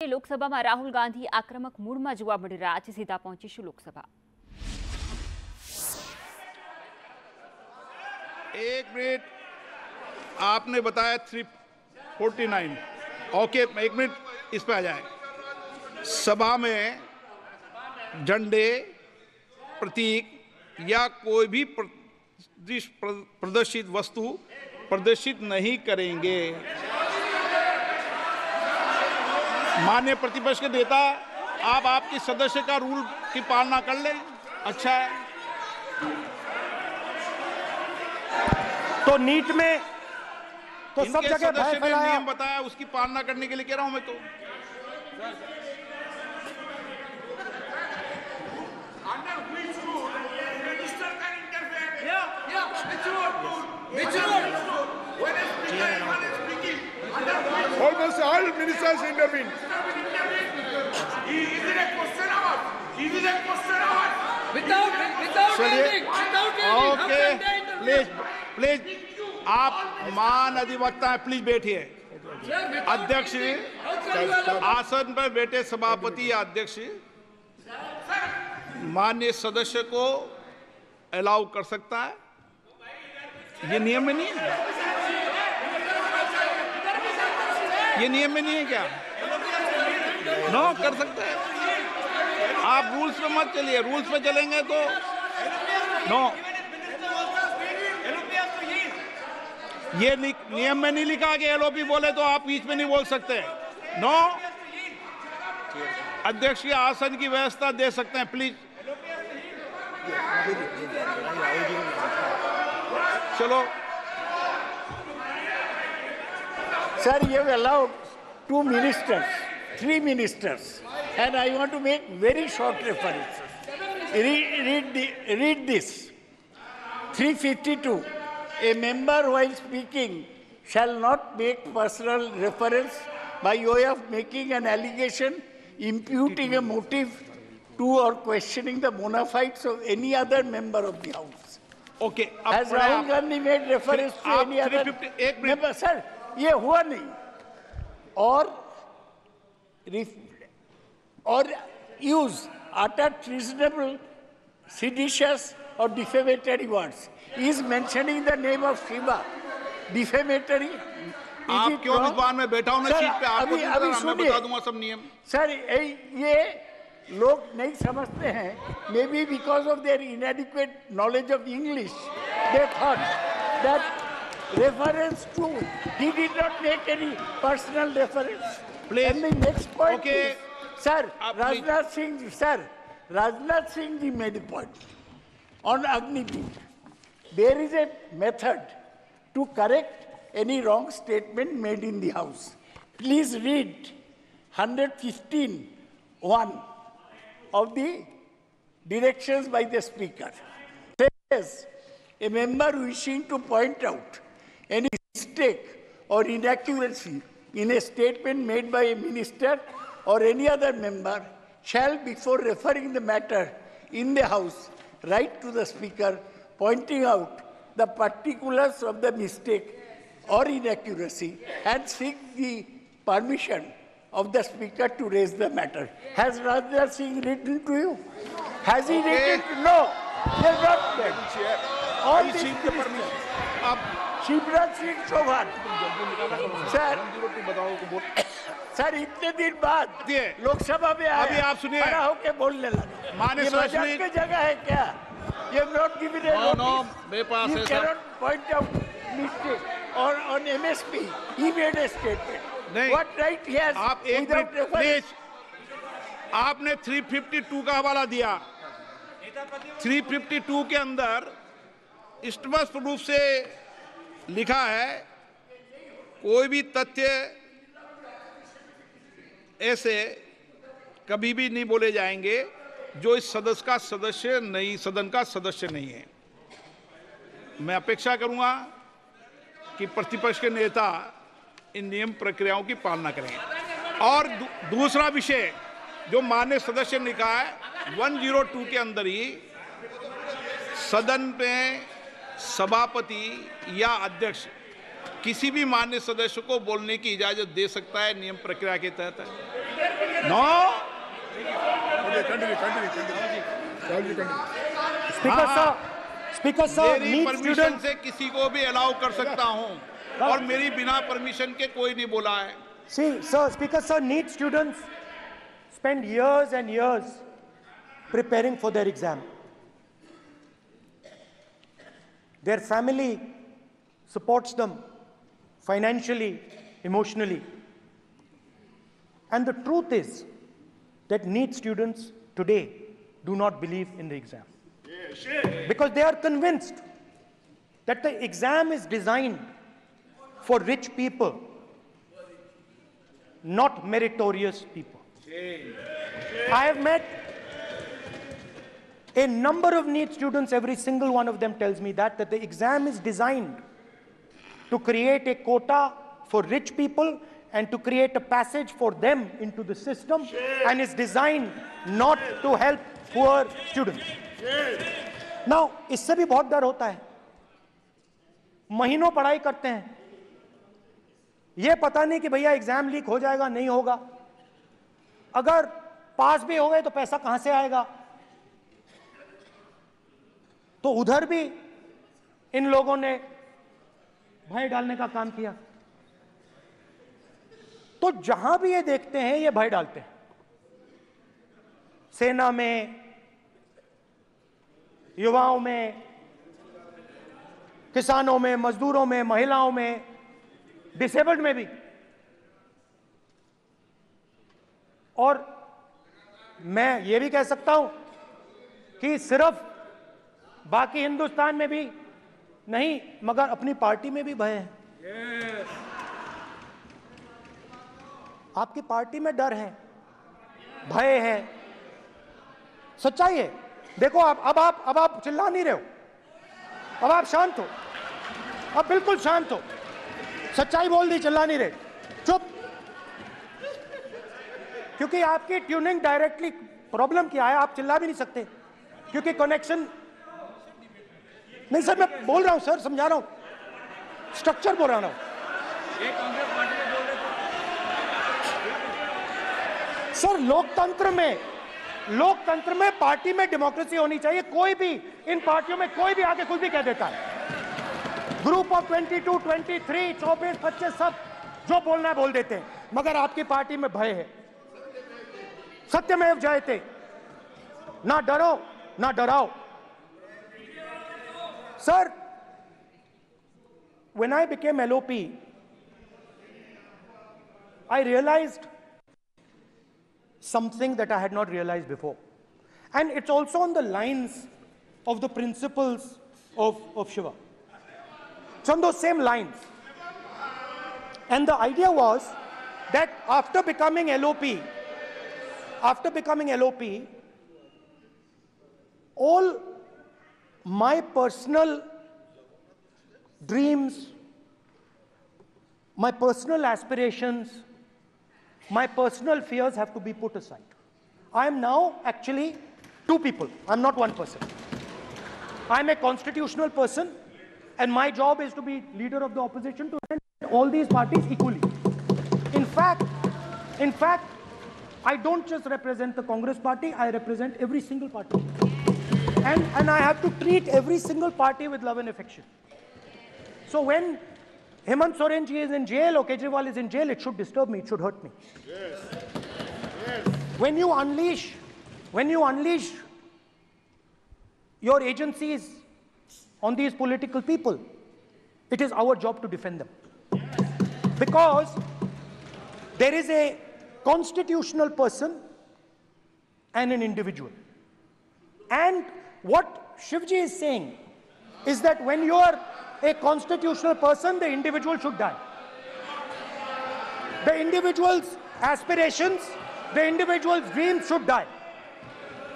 કે લોકસભામાં રાહુલ ગાંધી આક્રમક મૂડમાં જોવા મળી રહ્યા છે। સીધા પહોંચીશું લોકસભા। एक मिनट, आपने बताया 349। ओके, एक मिनट इस पे आ जाए। सभा में झंडे, प्रतीक या कोई भी प्रदर्शित वस्तु प्रदर्शित नहीं करेंगे। माननीय प्रतिपक्ष के नेता, आप आपकी सदस्य का रूल की पालना कर लें, अच्छा है। तो नीट में तो सब जगह भय फैलाया। नियम बताया, उसकी पालना करने के लिए कह रहा हूं मैं तो। Almost all ministers intervene. Okay, please please, आप मान अधिवक्ता हैं, प्लीज बैठिए। अध्यक्ष आसन पर बैठे सभापति या अध्यक्ष माननीय सदस्य को अलाउ कर सकता है, ये नियम में नहीं है। ये नियम में नहीं है क्या? नो, कर सकते हैं आप। रूल्स पे मत चलिए, रूल्स पे चलेंगे तो नो। ये नियम में नहीं लिखा कि एलओपी बोले तो आप बीच में नहीं बोल सकते। नो, अध्यक्ष के आसन की व्यवस्था दे सकते हैं, प्लीज। चलो Sir, you have allowed 2 ministers, 3 ministers, and I want to make very short references. Read this. 352. A member while speaking shall not make personal reference by way of making an allegation, imputing a motive to or questioning the bona fides of any other member of the House. Okay, Has Rahul Gandhi made reference to any other member? Sir, ये हुआ नहीं। और use utter treasonable, seditious or defamatory words. He is mentioning the name of Shiva. Defamatory. आप क्यों विद्वान में बैठा हूं मैं सीट पे, आपको मैं बता दूंगा सब नियम। सर, ये लोग नहीं समझते हैं। May be because of their inadequate knowledge of English, they thought that reference to, he did not make any personal reference. Please. And the next point Okay. is, sir, Rajnath Singh ji made a point on Agniveer. There is a method to correct any wrong statement made in the House. Please read 115(1) of the directions by the Speaker. It says, a member wishing to point out any mistake or inaccuracy in a statement made by a minister or any other member shall, before referring the matter in the House, write to the Speaker pointing out the particulars of the mistake or inaccuracy and seek the permission of the Speaker to raise the matter. Has Rajnath Singh written to you? Has he written? No, he has not written. All these ministers. Shivraj Singh Chouhan sir इतने दिन बाद लोकसभा में अभी आप सुनिए, खड़ा होके बोलने लगा। माननीय मजाक की जगह है क्या? ये not given A notice. You cannot point out mistake or on MSP he made a statement. नहीं, What right he has? आप एक मिनट प्लीज। आपने 352 का हवाला दिया। 352 के अंदर स्पष्ट रूप से लिखा है, कोई भी तथ्य ऐसे कभी भी नहीं बोले जाएंगे जो इस सदन का सदस्य नहीं है। मैं अपेक्षा करूंगा कि प्रतिपक्ष के नेता इन नियम प्रक्रियाओं की पालना करें। और दूसरा विषय जो माननीय सदस्य ने कहा है, 102 के अंदर ही सदन में सभापति या अध्यक्ष किसी भी माननीय सदस्य को बोलने की इजाजत दे सकता है, नियम प्रक्रिया के तहत है। नो Speaker sir, मेरी neat परमिशन students. से किसी को भी अलाउ कर सकता हूं और मेरी बिना परमिशन के कोई नहीं बोला है. See, sir, Speaker sir, neat students spend years and years preparing for their exam. Their family supports them financially, emotionally. And the truth is that NEET students today do not believe in the exam. Because they are convinced that the exam is designed for rich people, not meritorious people. I have met a number of NEET students, every single one of them tells me that the exam is designed to create a quota for rich people and to create a passage for them into the system, and is designed not to help poor students. Now, इससे भी बहुत डर होता है. महीनों पढ़ाई करते हैं, ये पता नहीं कि भैया एग्जाम लीक हो जाएगा नहीं होगा, अगर पास भी हो गए तो पैसा कहां से आएगा. तो उधर भी इन लोगों ने भय डालने का काम किया. तो जहां भी ये देखते हैं ये भय डालते हैं. सेना में, युवाओं में, किसानों में, मजदूरों में, महिलाओं में, डिसेबल्ड में भी. और मैं ये भी कह सकता हूं कि सिर्फ बाकी हिंदुस्तान में भी नहीं, मगर अपनी पार्टी में भी भय है. आपकी पार्टी में डर है, भय है, सच्चाई है. देखो अब आप चिल्ला नहीं रहे हो, अब आप शांत हो, अब बिल्कुल शांत हो. सच्चाई बोल दी, चिल्ला नहीं रहे, चुप. क्योंकि आपकी ट्यूनिंग डायरेक्टली प्रॉब्लम क्या है, आप चिल्ला भी नहीं सकते क्योंकि कनेक्शन नहीं. सर मैं बोल रहा हूं, सर समझा रहा हूं, स्ट्रक्चर बोल रहा हूं. सर लोकतंत्र में पार्टी में डेमोक्रेसी होनी चाहिए. कोई भी इन पार्टियों में कोई भी आके कुछ भी कह देता है. ग्रुप ऑफ 22, 23, 24, 25 सब जो बोलना है बोल देते हैं, मगर आपकी पार्टी में भय है. सत्यमेव जयते, ना डरो ना डराओ. Sir, when I became LOP, I realized something that I had not realized before. And it's also on the lines of the principles of Shiva. It's on those same lines. And the idea was that after becoming LOP, all my personal dreams, my personal aspirations, my personal fears have to be put aside. I am now actually two people. I'm not one person. I'm a constitutional person, and my job is to be leader of the opposition to represent all these parties equally. In fact, I don't just represent the Congress party, I represent every single party. And I have to treat every single party with love and affection. So when Hemant Soren ji is in jail or Kejriwal is in jail, it should disturb me, it should hurt me. Yes. Yes. When you unleash your agencies on these political people, it is our job to defend them. Yes. Because there is a constitutional person and an individual. And what Shivji is saying is that when you are a constitutional person, the individual should die. The individual's aspirations, the individual's dreams should die.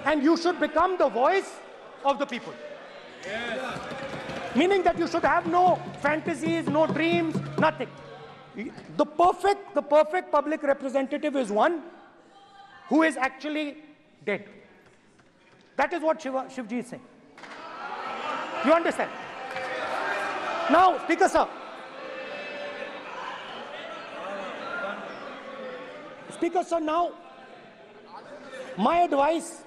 And you should become the voice of the people. Yes. Meaning that you should have no fantasies, no dreams, nothing. The perfect public representative is one who is actually dead. That is what Shivji is saying. You understand? Now, Speaker sir. Speaker sir, now My advice,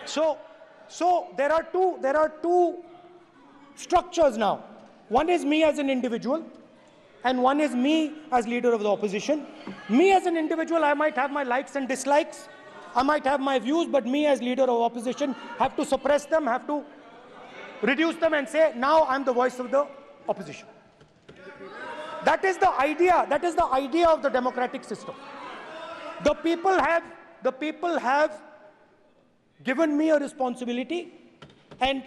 so there are two structures now. One is me as an individual, and one is me as leader of the opposition. Me as an individual, I might have my likes and dislikes, I might have my views, but me as leader of opposition have to suppress them, have to reduce them and say, now I'm the voice of the opposition. That is the idea. That is the idea of the democratic system. The people have given me a responsibility, and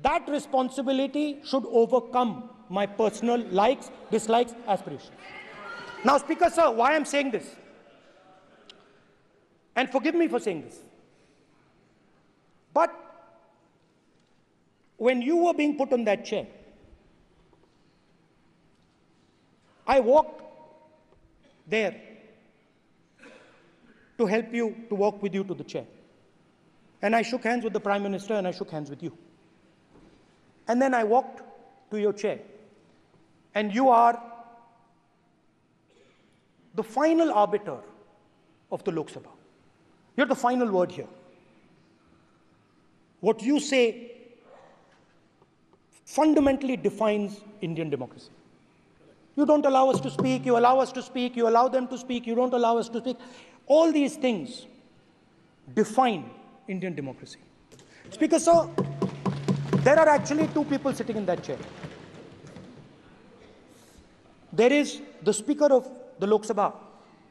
that responsibility should overcome my personal likes, dislikes, aspirations. Now, Speaker Sir, why I'm saying this, and forgive me for saying this, but when you were being put on that chair, I walked there to help you, to walk with you to the chair. And I shook hands with the Prime Minister, and I shook hands with you. And then I walked to your chair. And you are the final arbiter of the Lok Sabha. You're the final word here. What you say fundamentally defines Indian democracy. You don't allow us to speak, you allow us to speak, you allow them to speak, you don't allow us to speak. All these things define Indian democracy. Speaker Sir, there are actually two people sitting in that chair. There is the Speaker of the Lok Sabha,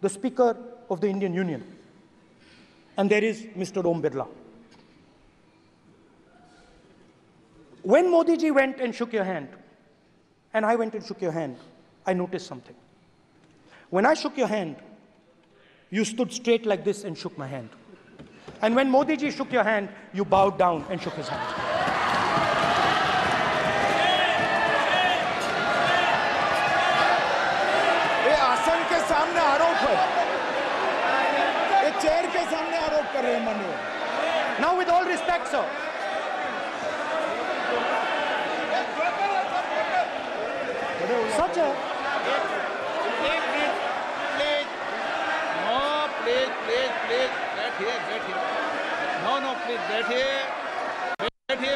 the Speaker of the Indian Union, and there is Mr. Om Birla. When Modi ji went and shook your hand, and I went and shook your hand, I noticed something. When I shook your hand, you stood straight like this and shook my hand. And when Modi ji shook your hand, you bowed down and shook his hand. ये आसन के सामने आरोप है, ये chair के सामने आरोप कर रहे हैं माननीय। Now, with all respect, sir, such a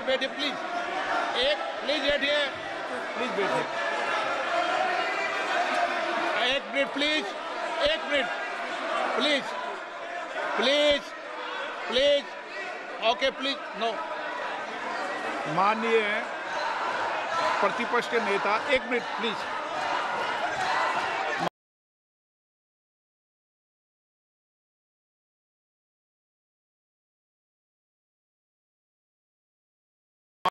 बैठिए प्लीज, प्लीज बैठिए, प्लीज बैठिए, एक मिनट प्लीज, एक minute please, please please, okay please, no. माननीय प्रतिपक्ष के नेता, एक मिनट प्लीज।